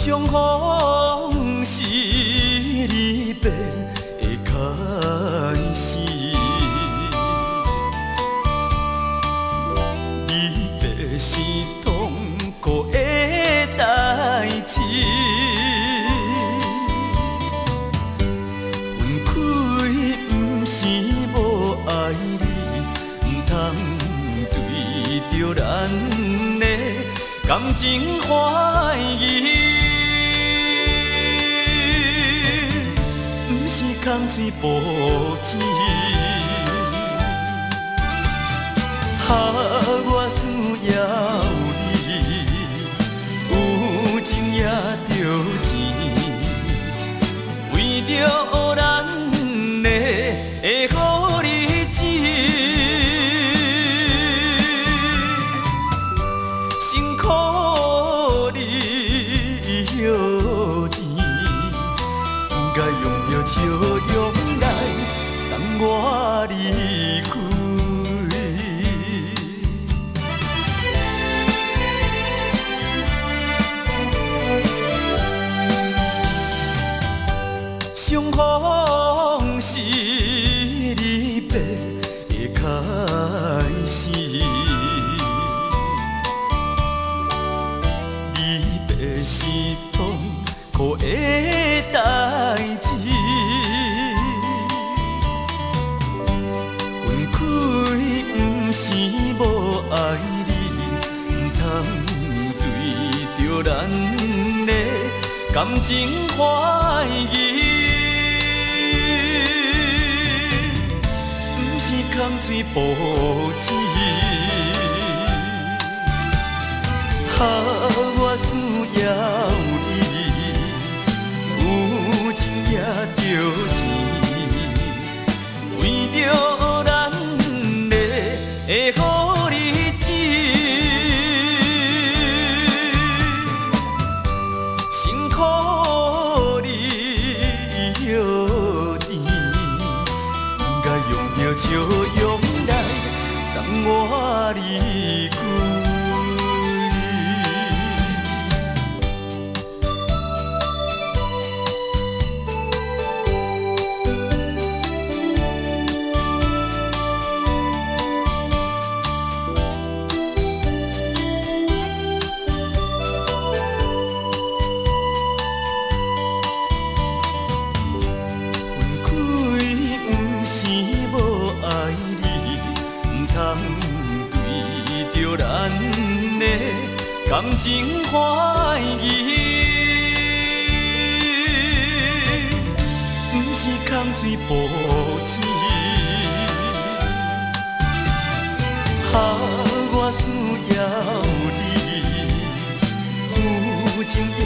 相逢是离别的开始，离别是痛苦的代志，分开不是无爱你，唔通对着咱的感情怀疑。空水无钱，我需要你，有情也着钱，为着咱的好日子，辛苦你许甜，该用着笑容来送我离开。相逢是离别的开始，离别是痛苦的代志，分开不是无爱你，唔通对着咱的感情怀疑。空水无钱，我需要你，有情也着钱，为着咱的好日子，辛苦你许甜，该用着笑容来送我离开。对着咱的感情怀疑，不是空水无钱，我需要你，有情也